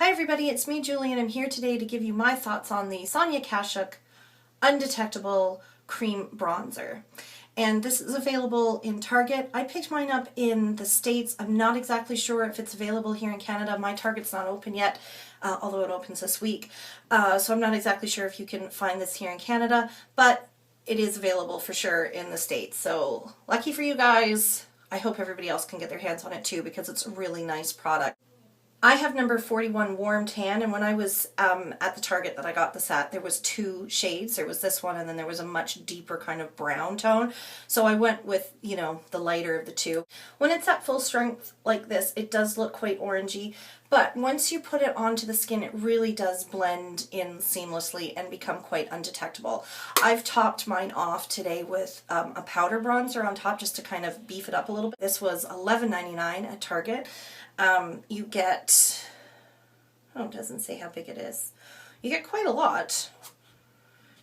Hi everybody, it's me Julie and I'm here today to give you my thoughts on the Sonia Kashuk Undetectable Cream Bronzer. And this is available in Target. I picked mine up in the States. I'm not exactly sure if it's available here in Canada. My Target's not open yet, although it opens this week. So I'm not exactly sure if you can find this here in Canada, but it is available for sure in the States. So lucky for you guys. I hope everybody else can get their hands on it too because it's a really nice product. I have number 41 warm tan, and when I was at the Target that I got this at, there was two shades. There was this one and then there was a much deeper kind of brown tone. So I went with, you know, the lighter of the two. When it's at full strength like this, it does look quite orangey, but once you put it onto the skin, it really does blend in seamlessly and become quite undetectable. I've topped mine off today with a powder bronzer on top just to kind of beef it up a little bit. This was $11.99 at Target. You get, oh, it doesn't say how big it is. You get quite a lot.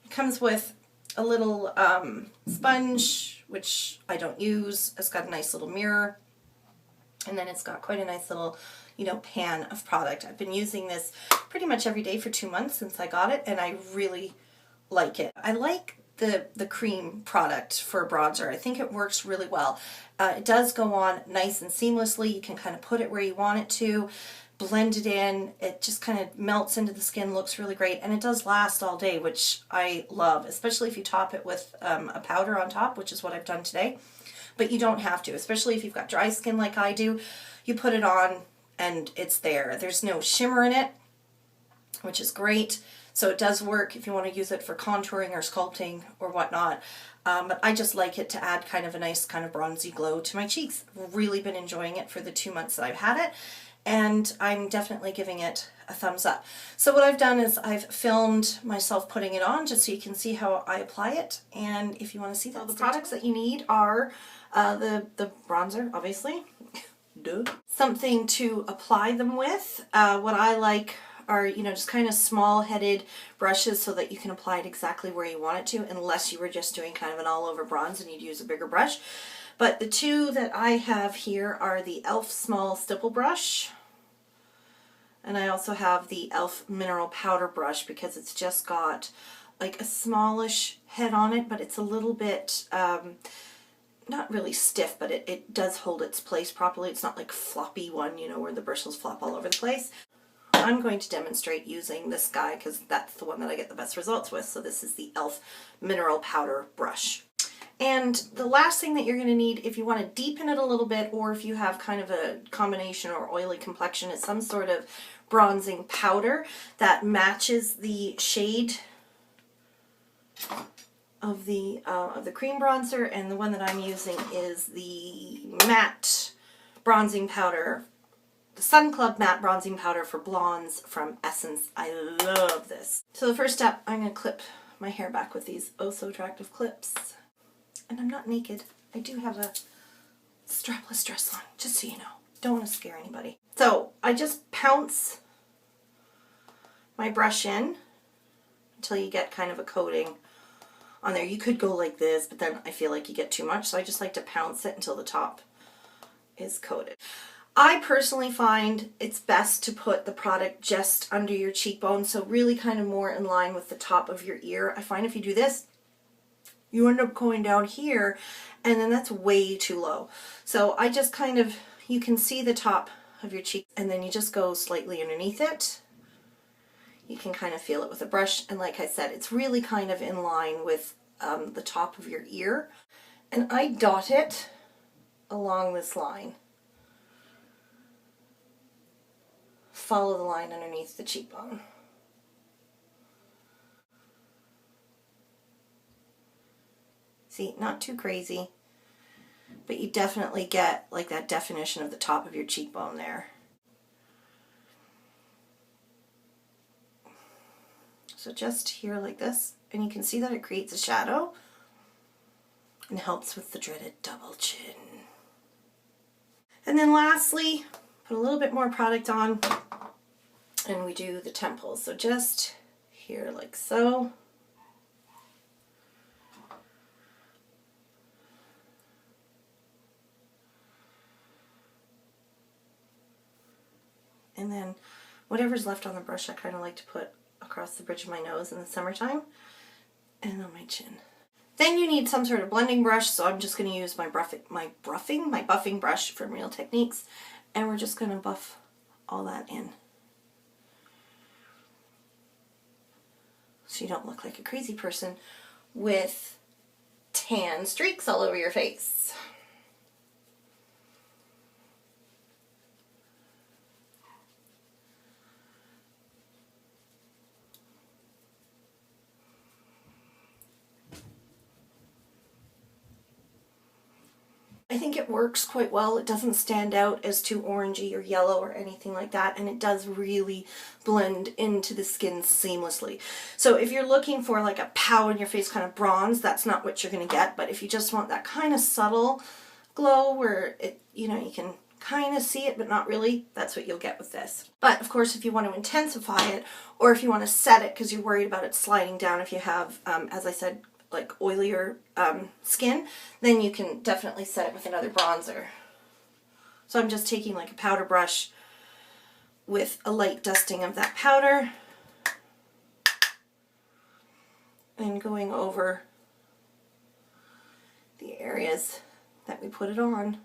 It comes with a little sponge, which I don't use. It's got a nice little mirror. And then it's got quite a nice little, you know, pan of product. I've been using this pretty much every day for 2 months since I got it, and I really like it. I like the cream product for a bronzer. I think it works really well. It does go on nice and seamlessly. You can kind of put it where you want it to, blend it in. It just kind of melts into the skin, looks really great, and it does last all day, which I love, especially if you top it with a powder on top, which is what I've done today. But you don't have to, especially if you've got dry skin like I do. You put it on and it's there. There's no shimmer in it, which is great. So it does work if you want to use it for contouring or sculpting or whatnot. But I just like it to add kind of a nice kind of bronzy glow to my cheeks. Really been enjoying it for the 2 months that I've had it, and I'm definitely giving it a thumbs up. So what I've done is I've filmed myself putting it on just so you can see how I apply it. And if you want to see that, the products that you need are the bronzer, obviously, duh. Something to apply them with. What I like are, you know, just kind of small-headed brushes so that you can apply it exactly where you want it to, unless you were just doing kind of an all-over bronze and you'd use a bigger brush. But the two that I have here are the e.l.f. Small Stipple Brush, and I also have the e.l.f. Mineral Powder Brush because it's just got like a smallish head on it, but it's a little bit, not really stiff, but it does hold its place properly. It's not like floppy one, you know, where the bristles flop all over the place. I'm going to demonstrate using this guy because that's the one that I get the best results with. So this is the e.l.f. Mineral Powder Brush. And the last thing that you're going to need if you want to deepen it a little bit, or if you have kind of a combination or oily complexion, is some sort of bronzing powder that matches the shade of the cream bronzer. And the one that I'm using is the matte bronzing powder, the Sun Club Matte Bronzing Powder for Blondes from Essence. I love this. So the first step, I'm going to clip my hair back with these oh so attractive clips. And I'm not naked. I do have a strapless dress on, just so you know. Don't want to scare anybody. So I just pounce my brush in until you get kind of a coating on there. You could go like this, but then I feel like you get too much, so I just like to pounce it until the top is coated. I personally find it's best to put the product just under your cheekbone, so really kind of more in line with the top of your ear. I find if you do this, you end up going down here, and then that's way too low. So I just kind of, you can see the top of your cheek, and then you just go slightly underneath it. You can kind of feel it with a brush, and like I said, it's really kind of in line with the top of your ear. And I dot it along this line. Follow the line underneath the cheekbone. See, not too crazy, but you definitely get like that definition of the top of your cheekbone there. So just here like this, and you can see that it creates a shadow and helps with the dreaded double chin. And then lastly, put a little bit more product on, and we do the temples. So just here like so. And then whatever's left on the brush I kind of like to put across the bridge of my nose in the summertime and on my chin. Then you need some sort of blending brush, so I'm just going to use my buffing brush from Real Techniques, and we're just going to buff all that in. So you don't look like a crazy person with tan streaks all over your face. I think it works quite well. It doesn't stand out as too orangey or yellow or anything like that, and it does really blend into the skin seamlessly. So if you're looking for like a pow in your face kind of bronze, that's not what you're going to get, but if you just want that kind of subtle glow where it, you know, you can kind of see it but not really, that's what you'll get with this. But of course, if you want to intensify it, or if you want to set it because you're worried about it sliding down, if you have, as I said, like oilier skin, then you can definitely set it with another bronzer. So I'm just taking like a powder brush with a light dusting of that powder and going over the areas that we put it on.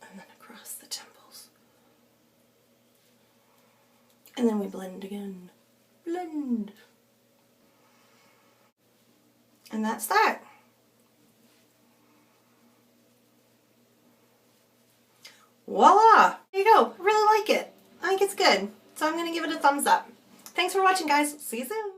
And then across the temples. And then we blend again. Blend. And that's that. Voila! There you go. I really like it. I think it's good. So I'm going to give it a thumbs up. Thanks for watching, guys. See you soon.